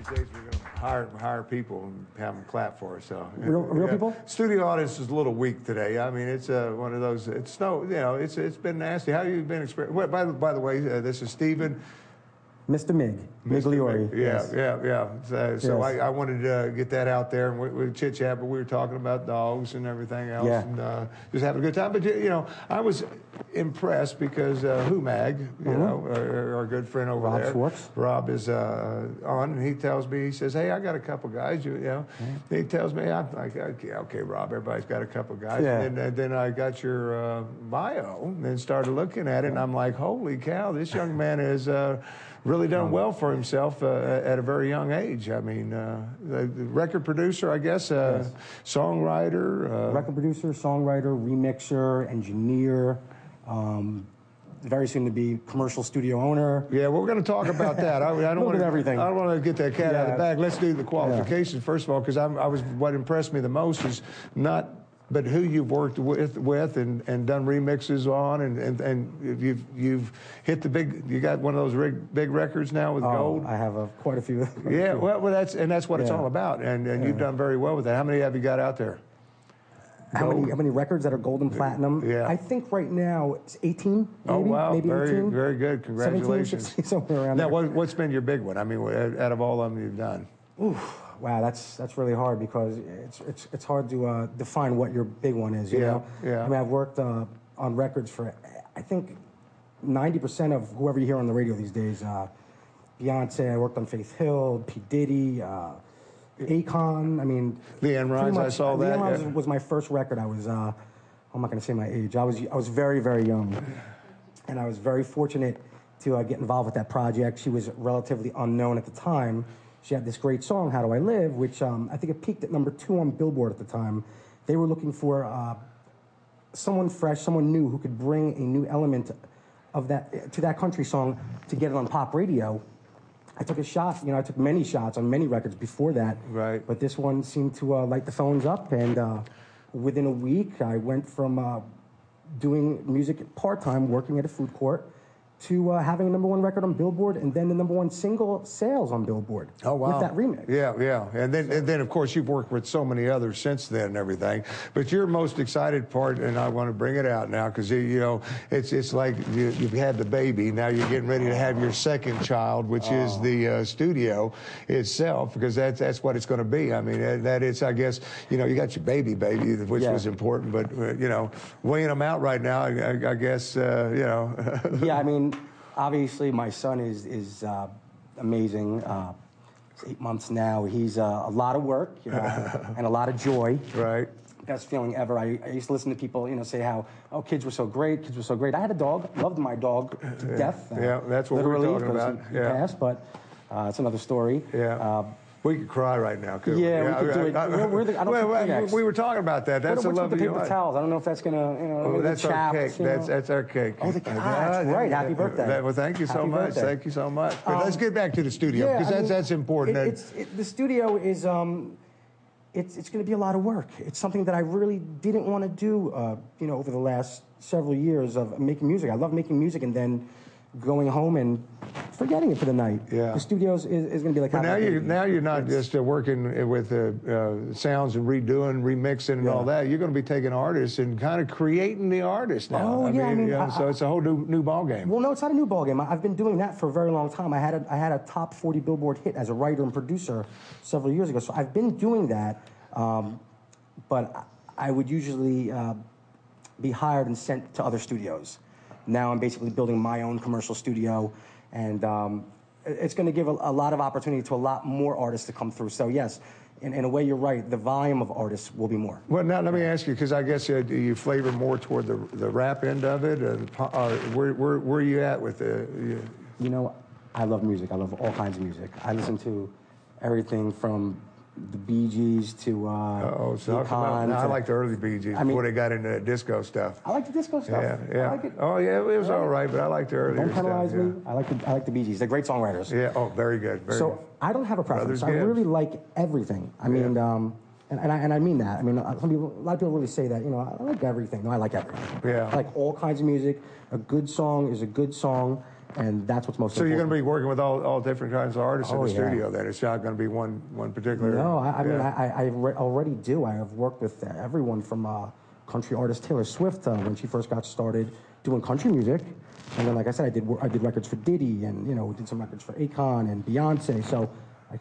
these days we're going to hire people and have them clap for us. So real people. Studio audience is a little weak today. I mean, it's one of those. It's no, you know, it's been nasty. How have you been experiencing? Well, by the way, this is Stephen. Mr. Migliori. Yeah. So yes. I wanted to get that out there, and we chit chat, but we were talking about dogs and everything else, and just having a good time. But you know, I was impressed because Mag, you know, our good friend over Rob there, Schwartz. Rob is on, and he tells me, he says, "Hey, I got a couple guys." You know, he tells me, I'm like, okay, Rob, everybody's got a couple guys. Yeah. And then I got your bio, and then started looking at it, and I'm like, holy cow, this young man is. Really done well for himself at a very young age. I mean, the record producer, I guess, yes. Songwriter. Record producer, songwriter, remixer, engineer, very soon to be commercial studio owner. Yeah, we're going to talk about that. I don't want everything. I don't want to get that cat out of the bag. Let's do the qualifications first of all, because what impressed me the most is not. But who you've worked with and done remixes on, and you've hit the big. You got one of those big records now with gold. I have quite a few. Yeah, well, that's what it's all about, and you've done very well with that. How many have you got out there? How many records that are gold and platinum? Yeah. I think right now it's 18. Maybe, oh wow, maybe very 18. very good. Congratulations. 17, 16, somewhere around now, there. what's been your big one? I mean, out of all of them you've done. Oof. Wow, that's really hard because it's hard to define what your big one is. You know? Yeah. I mean, I've worked on records for I think 90% of whoever you hear on the radio these days. Beyonce. I worked on Faith Hill, P Diddy, Akon. I mean, Leanne Rimes. I saw that. Leanne Rimes was my first record. I was I'm not going to say my age. I was very very young, and I was very fortunate to get involved with that project. She was relatively unknown at the time. She had this great song, How Do I Live, which I think it peaked at #2 on Billboard at the time. They were looking for someone fresh, someone new who could bring a new element of that to that country song to get it on pop radio. I took a shot. You know, I took many shots on many records before that. Right. But this one seemed to light the phones up, and within a week, I went from doing music part-time, working at a food court, to having a #1 record on Billboard, and then the #1 single sales on Billboard. Oh wow! With that remix. Yeah, and then of course you've worked with so many others since then and everything. But your most excited part, and I want to bring it out now because you know it's like you've had the baby, now you're getting ready to have your second child, which is the studio itself, because that's what it's going to be. I mean that is, I guess, you know, you got your baby, which was important, but you know, weighing them out right now, I guess you know. Yeah, I mean. Obviously, my son is amazing. He's 8 months now. He's a lot of work, you know, and a lot of joy. Right. Best feeling ever. I used to listen to people, you know, say how, oh, kids were so great. Kids were so great. I had a dog. Loved my dog to death. Yeah, that's what we're talking about. He passed, but it's another story. Yeah. We could cry right now, couldn't we? Yeah, we could do it. I don't we were talking about that. That's a lovely the paper towels. I don't know if that's gonna, you know, oh, that's chapped, our cake. You know? That's our cake. Oh, that's right. Happy birthday. Well, thank you so Happy much. birthday. Thank you so much. But let's get back to the studio, because that's important. The studio is it's going to be a lot of work. It's something that I really didn't want to do, you know, over the last several years of making music. I love making music, and then going home and forgetting it for the night. Yeah. The studio is going to be like. But now you're not just working with sounds and redoing, remixing, and all that. You're going to be taking artists and kind of creating the artist now. Oh, I mean, so it's a whole new ball game. Well, no, it's not a new ball game. I've been doing that for a very long time. I had a top 40 Billboard hit as a writer and producer several years ago. So I've been doing that, but I would usually be hired and sent to other studios. Now I'm basically building my own commercial studio, and it's going to give a lot of opportunity to a lot more artists to come through. So yes, in a way you're right, the volume of artists will be more. Well, now let me ask you, because I guess you flavor more toward the rap end of it, where are you at with the... You know, I love music. I love all kinds of music. I listen to everything from the Bee Gees to I like the early Bee Gees before they got into disco stuff. I like the disco stuff. Yeah. I like it. Oh yeah, it was all right, but I like the earlier stuff. Don't penalize me. I like the Bee Gees. They're great songwriters. Yeah. Oh, very good. Very good. I don't have a preference. I really like everything. I mean, and I mean that. I mean, a lot of people really say that. You know, I like everything. No, I like everything. Yeah. I like all kinds of music. A good song is a good song. And that's what's most So important. you're going to be working with all different kinds of artists in the studio then? It's not going to be one particular... No, I mean, I already do. I have worked with everyone from country artist Taylor Swift when she first got started doing country music. And then, like I said, I did records for Diddy, and, you know, did some records for Akon and Beyonce. So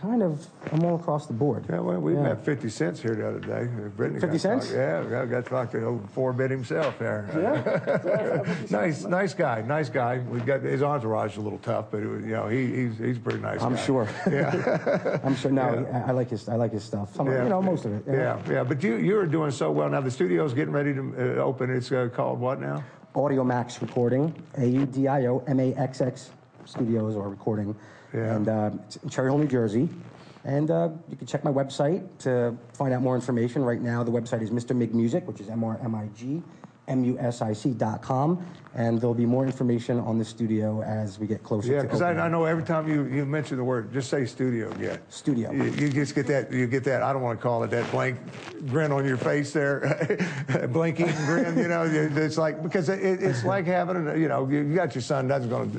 I'm all across the board. Yeah, well, we met 50 Cent here the other day. Brittany 50 Cent? Yeah, got to talk to old 4-bit himself there. Yeah. Nice guy. We got his entourage a little tough, but you know, he's a pretty nice guy. I'm sure. Yeah. I'm sure. No, I like his stuff. You know, most of it. Yeah. But you're doing so well now. The studio's getting ready to open. It's called what now? Audio Max Recording, AUDIOMAXX Studios or Recording. Yeah. And it's in Cherry Hill, New Jersey. And you can check my website to find out more information. Right now, the website is Mr. Mig Music, which is MrMigMusic.com. And there'll be more information on the studio as we get closer to Yeah, because opening. I know every time you mention the word, just say studio again. Studio. You just get that, I don't want to call it that blank grin on your face there, blinking grin, you know. It's like, because it's like having, you know, you got your son, that's going to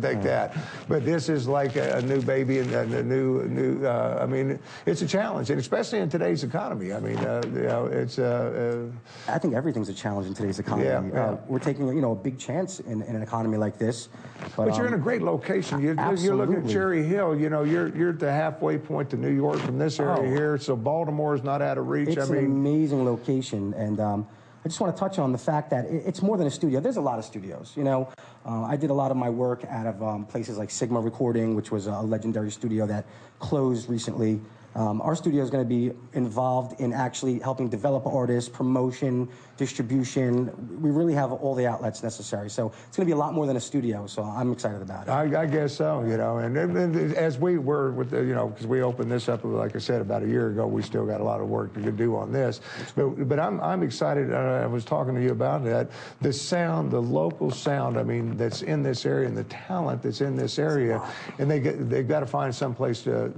take that. But this is like a new baby and a new I mean, it's a challenge, and especially in today's economy. I mean, you know, it's... I think everything's a challenge in today's economy. Yeah. We're taking, you know, a big chance in an economy like this. But you're in a great location. You're looking at Cherry Hill. You know, you're at the halfway point to New York from this area here. So Baltimore is not out of reach. It's an amazing location, and I just want to touch on the fact that it's more than a studio. There's a lot of studios. You know, I did a lot of my work out of places like Sigma Recording, which was a legendary studio that closed recently. Our studio is going to be involved in actually helping develop artists, promotion, distribution. We really have all the outlets necessary. So it's going to be a lot more than a studio. So I'm excited about it. I guess so, you know. And as we were with the, you know, because we opened this up, like I said, about a year ago, we still got a lot of work to do on this. But I'm excited. I was talking to you about that. The sound, the local sound, I mean, that's in this area, and the talent that's in this area, and they've got to find some place to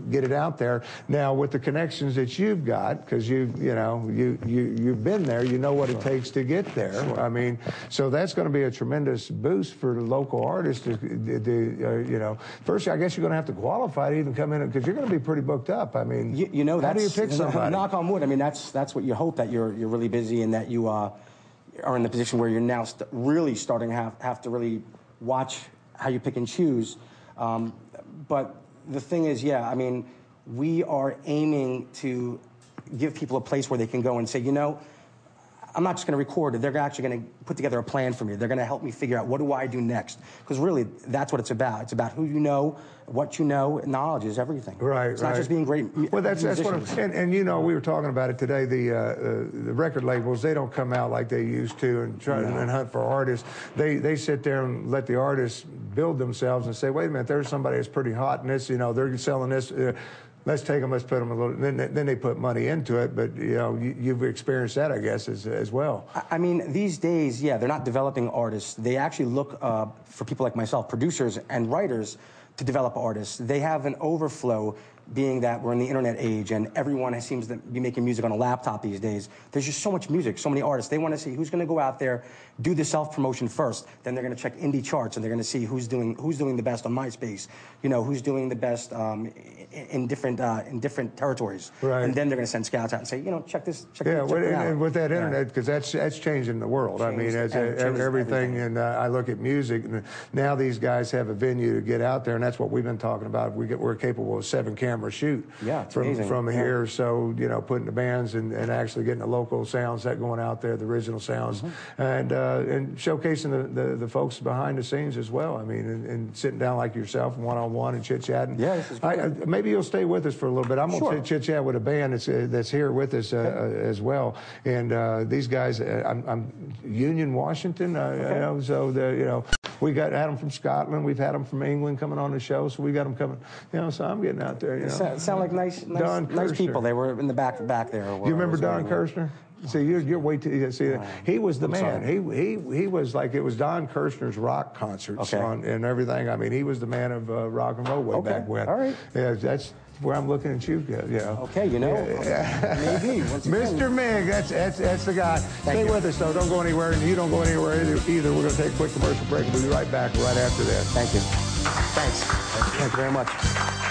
get it out there. Now, with the connections that you've got, because you've been there, you know what it takes to get there. Sure. I mean, so that's going to be a tremendous boost for the local artists to you know. First, I guess you're going to have to qualify to even come in, because you're going to be pretty booked up. I mean, you know, how do you pick somebody? Knock on wood. I mean, that's what you hope, that you're really busy and that you are in the position where you're now really starting to have to really watch how you pick and choose. But the thing is, I mean, we are aiming to give people a place where they can go and say, you know, I'm not just going to record it. They're actually going to put together a plan for me. They're going to help me figure out, what do I do next? Because really, that's what it's about. It's about who you know, what you know. Knowledge is everything. Right, It's not just being great Well, that's what and you know, we were talking about it today. The record labels, they don't come out like they used to and try and hunt for artists. They sit there and let the artists build themselves and say, wait a minute, there's somebody that's pretty hot in this. You know, they're selling this. Let's take them, let's put them a little, then they put money into it, but, you know, you've experienced that, I guess, as well. I mean, these days, they're not developing artists. They actually look for people like myself, producers and writers, to develop artists. They have an overflow, being that we're in the internet age and everyone seems to be making music on a laptop these days. There's just so much music, so many artists. They want to see who's going to go out there, do the self-promotion first. Then they're going to check indie charts, and they're going to see who's doing the best on MySpace. You know, who's doing the best in different territories. Right. And then they're going to send scouts out and say, you know, check this. Check and with that internet, because that's changing the world. I mean, everything. And I look at music, and now these guys have a venue to get out there, and that's what we've been talking about. We're capable of 7-camera shoot from here. So, you know, putting the bands and actually getting the local sound set going out there, the original sounds, and showcasing the folks behind the scenes as well. I mean, and sitting down like yourself, one-on-one and chit-chatting. Yeah, this is great. Maybe you'll stay with us for a little bit. I'm going to chit-chat with a band that's here with us as well. And these guys, I'm Union, Washington. You know, so you know, we had them from Scotland. We've had them from England coming on the show. So we got them coming. You know, so I'm getting out there. You know, sound like nice people. They were in the back there. Do you remember Don Kirshner? See, you're way too. See, he was the man. He was like, it was Don Kirshner's rock concerts and everything. I mean, he was the man of rock and roll way back when. All right. Yeah, that's where I'm looking at you. You know. Okay, you know. Maybe. Mr. Mig, that's the guy. Stay with us though. Don't go anywhere, and you don't go anywhere either. We're going to take a quick commercial break. We'll be right back right after this. Thank you. Thanks. Thank you very much.